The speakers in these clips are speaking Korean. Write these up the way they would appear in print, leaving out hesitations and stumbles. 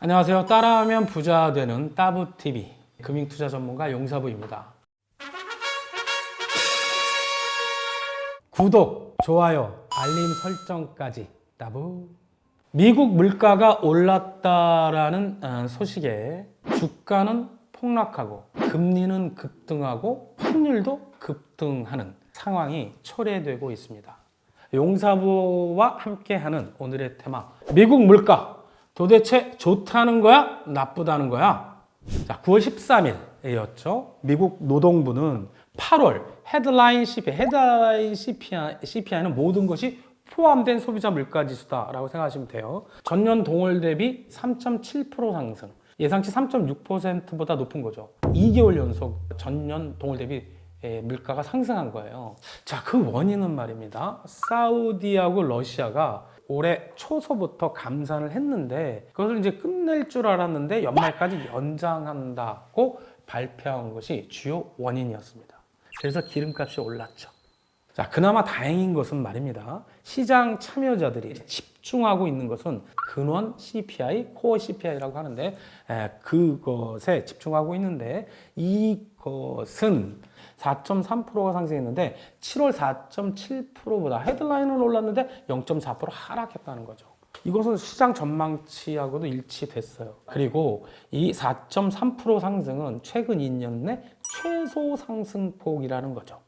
안녕하세요. 따라하면 부자 되는 따부TV 금융투자 전문가 용사부입니다. 구독, 좋아요, 알림 설정까지 따부. 미국 물가가 올랐다라는 소식에 주가는 폭락하고 금리는 급등하고 환율도 급등하는 상황이 초래되고 있습니다. 용사부와 함께하는 오늘의 테마, 미국 물가 도대체 좋다는 거야? 나쁘다는 거야? 자, 9월 13일이었죠. 미국 노동부는 8월 헤드라인 CPI는 모든 것이 포함된 소비자 물가지수다라고 생각하시면 돼요. 전년 동월 대비 3.7% 상승, 예상치 3.6%보다 높은 거죠. 2개월 연속 전년 동월 대비 물가가 상승한 거예요. 자, 그 원인은 말입니다. 사우디하고 러시아가 올해 초서부터 감산을 했는데 그것을 이제 끝낼 줄 알았는데 연말까지 연장한다고 발표한 것이 주요 원인이었습니다. 그래서 기름값이 올랐죠. 자, 그나마 다행인 것은 말입니다. 시장 참여자들이 집중하고 있는 것은 근원 CPI, 코어 CPI라고 하는데 그것에 집중하고 있는데 이것은 4.3%가 상승했는데 7월 4.7%보다 헤드라인은 올랐는데 0.4% 하락했다는 거죠. 이것은 시장 전망치하고도 일치됐어요. 그리고 이 4.3% 상승은 최근 2년 내 최소 상승폭이라는 거죠.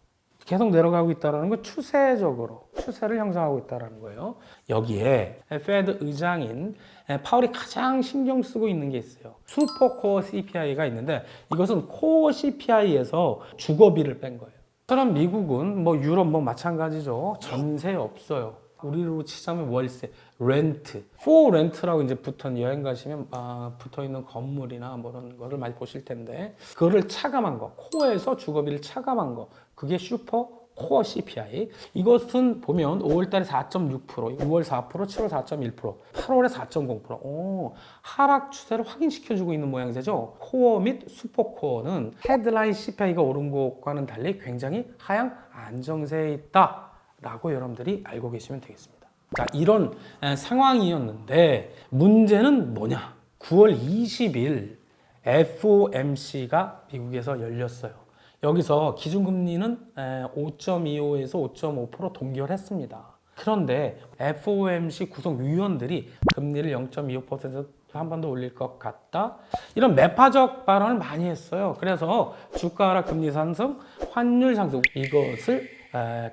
계속 내려가고 있다는 건 추세를 형성하고 있다는 거예요. 여기에 페드 의장인 파월이 가장 신경 쓰고 있는 게 있어요. 슈퍼코어 CPI가 있는데 이것은 코어 CPI에서 주거비를 뺀 거예요. 그럼 미국은 유럽 마찬가지죠. 전세 없어요. 우리로 치자면 월세, 렌트, for rent라고 이제 여행 가시면 붙어 있는 건물이나 그런 거를 많이 보실 텐데 그거를 차감한 거, 코어에서 주거비를 차감한 거, 그게 슈퍼 코어 CPI. 이것은 보면 5월달에 4.6%, 6월 4%, 7월 4.1%, 8월에 4.0%. 하락 추세를 확인시켜주고 있는 모양새죠. 코어 및 슈퍼코어는 헤드라인 CPI가 오른 것과는 달리 굉장히 하향 안정세에 있다라고 여러분들이 알고 계시면 되겠습니다. 자, 이런 상황이었는데 문제는 뭐냐? 9월 20일 FOMC가 미국에서 열렸어요. 여기서 기준금리는 5.25에서 5.5% 동결했습니다. 그런데 FOMC 구성위원들이 금리를 0.25% 한 번 더 올릴 것 같다. 이런 매파적 발언을 많이 했어요. 그래서 주가 하락, 금리 상승, 환율 상승 이것을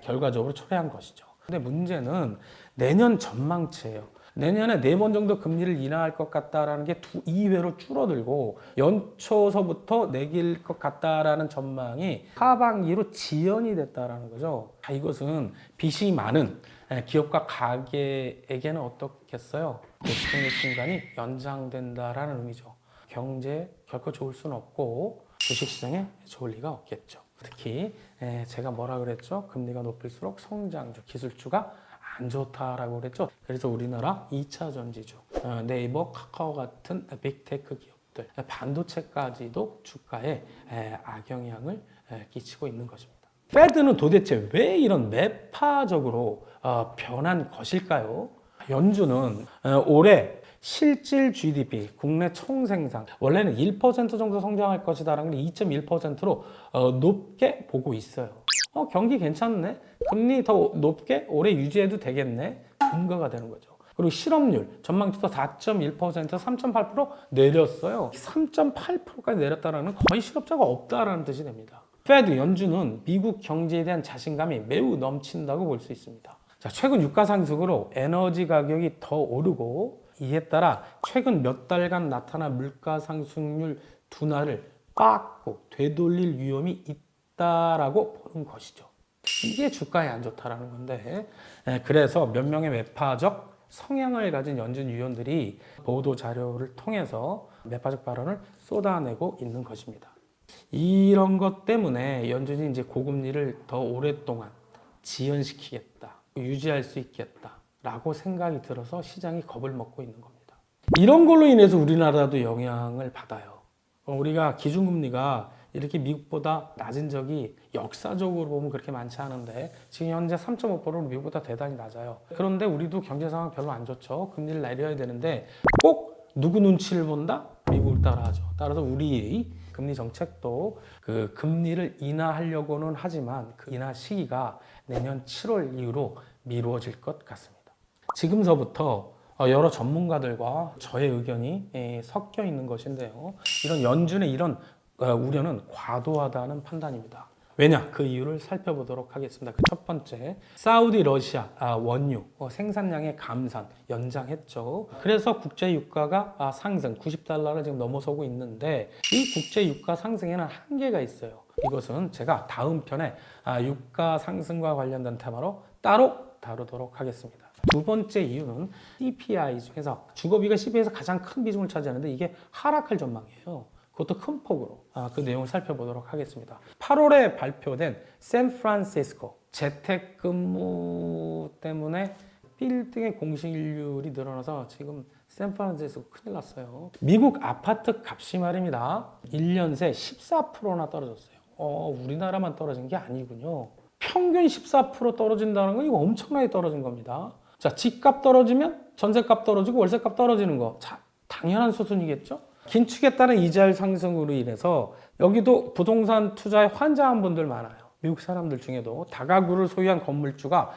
결과적으로 초래한 것이죠. 근데 문제는 내년 전망치예요. 내년에 4번 정도 금리를 인하할 것 같다라는 게 2회로 줄어들고 연초서부터 내길 것 같다라는 전망이 하반기로 지연이 됐다라는 거죠. 이것은 빚이 많은 기업과 가계에게는 어떻겠어요? 고통의 순간이 연장된다라는 의미죠. 경제에 결코 좋을 수는 없고 주식시장에 좋을 리가 없겠죠. 특히 제가 뭐라 그랬죠? 금리가 높을수록 성장주, 기술주가 안 좋다라고 그랬죠. 그래서 우리나라 2차 전지주, 네이버, 카카오 같은 빅테크 기업들, 반도체까지도 주가에 악영향을 끼치고 있는 것입니다. 페드는 도대체 왜 이런 매파적으로 변한 것일까요? 연준은 올해 실질 GDP, 국내 총생산, 원래는 1% 정도 성장할 것이다라는 게 2.1%로 높게 보고 있어요. 경기 괜찮네? 금리 더 높게 올해 유지해도 되겠네? 근거가 되는 거죠. 그리고 실업률, 전망치도 4.1%, 3.8% 내렸어요. 3.8%까지 내렸다는 건 거의 실업자가 없다라는 뜻이 됩니다. 페드 연준은 미국 경제에 대한 자신감이 매우 넘친다고 볼 수 있습니다. 자, 최근 유가 상승으로 에너지 가격이 더 오르고 이에 따라 최근 몇 달간 나타난 물가 상승률 둔화를 깎고 되돌릴 위험이 있다라고 보는 것이죠. 이게 주가에 안 좋다라는 건데 그래서 몇 명의 매파적 성향을 가진 연준 위원들이 보도 자료를 통해서 매파적 발언을 쏟아내고 있는 것입니다. 이런 것 때문에 연준이 이제 고금리를 더 오랫동안 지연시키겠다, 유지할 수 있겠다라고 생각이 들어서 시장이 겁을 먹고 있는 겁니다. 이런 걸로 인해서 우리나라도 영향을 받아요. 우리가 기준금리가 이렇게 미국보다 낮은 적이 역사적으로 보면 그렇게 많지 않은데 지금 현재 3.5%로 미국보다 대단히 낮아요. 그런데 우리도 경제 상황 별로 안 좋죠. 금리를 내려야 되는데 꼭 누구 눈치를 본다? 미국을 따라하죠. 따라서 우리의 금리 정책도 그 금리를 인하하려고는 하지만 그 인하 시기가 내년 7월 이후로 미루어질 것 같습니다. 지금서부터 여러 전문가들과 저의 의견이 섞여 있는 것인데요. 이런 연준의 이런 우려는 과도하다는 판단입니다. 왜냐? 그 이유를 살펴보도록 하겠습니다. 그 첫 번째, 사우디 러시아 원유 생산량의 감산 연장했죠. 그래서 국제 유가가 상승 90달러를 지금 넘어서고 있는데 이 국제 유가 상승에는 한계가 있어요. 이것은 제가 다음 편에 유가 상승과 관련된 테마로 따로 다루도록 하겠습니다. 두 번째 이유는 CPI 중에서 주거비가 CPI에서 가장 큰 비중을 차지하는데 이게 하락할 전망이에요. 그것도 큰 폭으로 그 내용을 살펴보도록 하겠습니다. 8월에 발표된 샌프란시스코 재택근무 때문에 빌딩의 공실률이 늘어나서 지금 샌프란시스코 큰일 났어요. 미국 아파트 값이 말입니다. 1년 새 14%나 떨어졌어요. 우리나라만 떨어진 게 아니군요. 평균 14% 떨어진다는 건 이거 엄청나게 떨어진 겁니다. 자, 집값 떨어지면 전세값 떨어지고 월세값 떨어지는 거. 자, 당연한 수순이겠죠? 긴축에 따른 이자율 상승으로 인해서 여기도 부동산 투자에 환장한 분들 많아요. 미국 사람들 중에도 다가구를 소유한 건물주가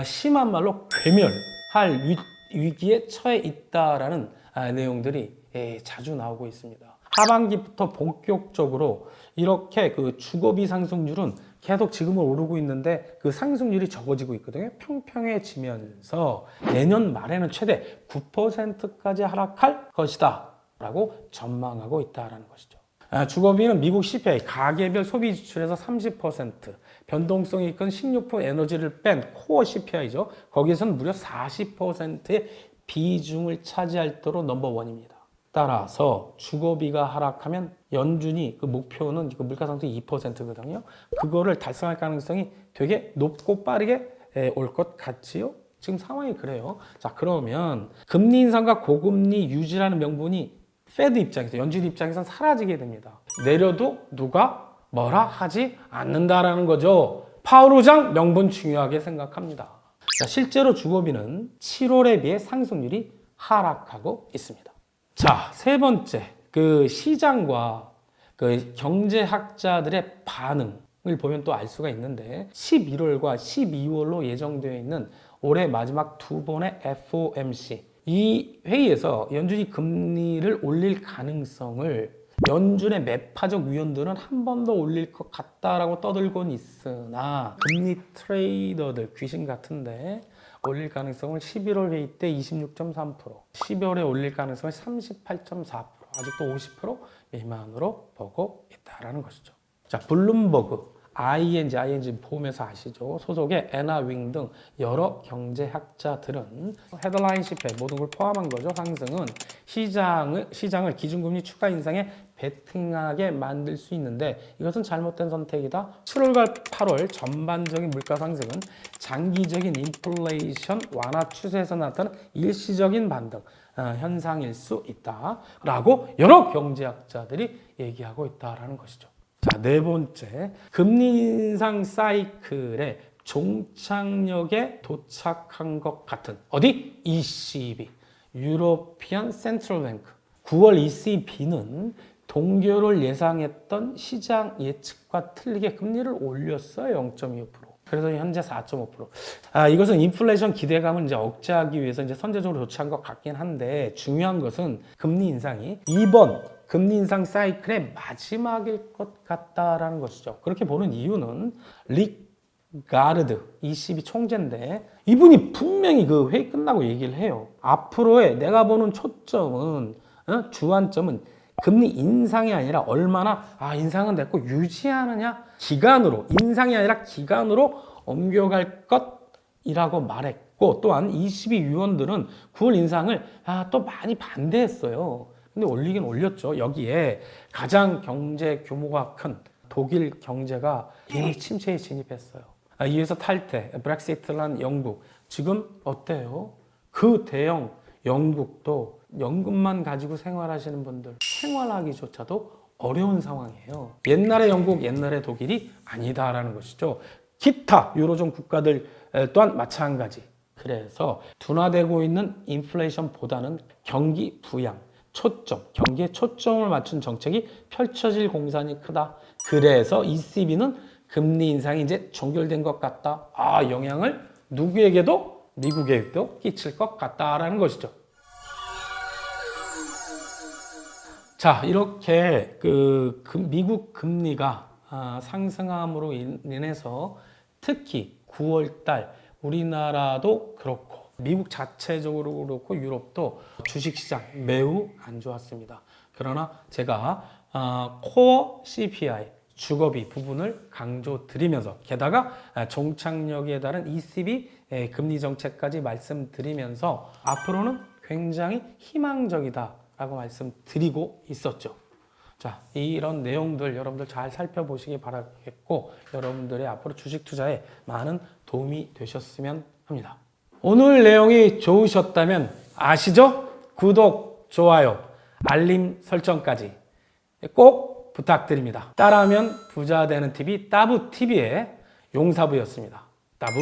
심한 말로 괴멸할 위기에 처해 있다라는 내용들이 자주 나오고 있습니다. 하반기부터 본격적으로 이렇게 그 주거비 상승률은 계속 지금은 오르고 있는데 그 상승률이 적어지고 있거든요. 평평해지면서 내년 말에는 최대 9%까지 하락할 것이다 라고 전망하고 있다는 것이죠. 주거비는 미국 CPI, 가계별 소비 지출에서 30%, 변동성이 큰 식료품 에너지를 뺀 코어 CPI죠. 거기에서는 무려 40%의 비중을 차지할 도록 넘버원입니다. 따라서 주거비가 하락하면 연준이 그 목표는 그 물가상승 2%거든요. 그거를 달성할 가능성이 되게 높고 빠르게 올 것 같지요? 지금 상황이 그래요. 자, 그러면 금리 인상과 고금리 유지라는 명분이 페드 입장에서, 연준 입장에서는 사라지게 됩니다. 내려도 누가 뭐라 하지 않는다라는 거죠. 파월 의장 명분 중요하게 생각합니다. 자, 실제로 주거비는 7월에 비해 상승률이 하락하고 있습니다. 자, 세 번째, 그 시장과 그 경제학자들의 반응을 보면 또 알 수가 있는데 11월과 12월로 예정되어 있는 올해 마지막 두 번의 FOMC 이 회의에서 연준이 금리를 올릴 가능성을 연준의 매파적 위원들은 한 번 더 올릴 것 같다라고 떠들고는 있으나 금리 트레이더들 귀신 같은데 올릴 가능성을 11월 회의 때 26.3%, 12월에 올릴 가능성을 38.4%, 아직도 50% 미만으로 보고 있다라는 것이죠. 자, 블룸버그 ING 보면서 아시죠? 소속의 애나윙 등 여러 경제학자들은 헤드라인 CPI 모든 걸 포함한 거죠. 상승은 시장을 기준금리 추가 인상에 베팅하게 만들 수 있는데 이것은 잘못된 선택이다. 7월과 8월 전반적인 물가 상승은 장기적인 인플레이션 완화 추세에서 나타나는 일시적인 반등 현상일 수 있다라고 여러 경제학자들이 얘기하고 있다라는 것이죠. 자, 네 번째, 금리 인상 사이클의 종착역에 도착한 것 같은 어디? ECB, 유로피안 센트럴 뱅크. 9월 ECB는 동결을 예상했던 시장 예측과 틀리게 금리를 올렸어요. 0.25%. 그래서 현재 4.5%. 이것은 인플레이션 기대감을 이제 억제하기 위해서 이제 선제적으로 조치한 것 같긴 한데 중요한 것은 금리 인상이 이번 금리 인상 사이클의 마지막일 것 같다라는 것이죠. 그렇게 보는 이유는 릭 가르드 ECB 총재인데 이분이 분명히 그 회의 끝나고 얘기를 해요. 앞으로의 내가 보는 초점은 주안점은 금리 인상이 아니라 얼마나 인상은 됐고 유지하느냐 기간으로 인상이 아니라 기간으로 옮겨갈 것이라고 말했고 또한 ECB 위원들은 9월 인상을 또 많이 반대했어요. 근데 올리긴 올렸죠. 여기에 가장 경제 규모가 큰 독일 경제가 이미 침체에 진입했어요. 이에서 탈퇴, 브렉시트란 영국 지금 어때요? 그 대형 영국도 연금만 가지고 생활하시는 분들 생활하기조차도 어려운 상황이에요. 옛날의 영국, 옛날의 독일이 아니다라는 것이죠. 기타 유로존 국가들 또한 마찬가지. 그래서 둔화되고 있는 인플레이션보다는 경기 부양, 경기에 초점을 맞춘 정책이 펼쳐질 공산이 크다. 그래서 ECB는 금리 인상이 이제 종결된 것 같다. 영향을 누구에게도 미국에게도 끼칠 것 같다라는 것이죠. 자, 이렇게 미국 금리가 상승함으로 인해서 특히 9월 달 우리나라도 그렇고 미국 자체적으로 그렇고 유럽도 주식시장 매우 안 좋았습니다. 그러나 제가 코어 CPI 주거비 부분을 강조드리면서 게다가 종착역에 따른 ECB 금리 정책까지 말씀드리면서 앞으로는 굉장히 희망적이다라고 말씀드리고 있었죠. 자, 이런 내용들 여러분들 잘 살펴보시기 바라겠고 여러분들의 앞으로 주식 투자에 많은 도움이 되셨으면 합니다. 오늘 내용이 좋으셨다면 아시죠? 구독, 좋아요, 알림 설정까지 꼭 부탁드립니다. 따라하면 부자 되는 TV 따부TV의 용사부였습니다. 따부.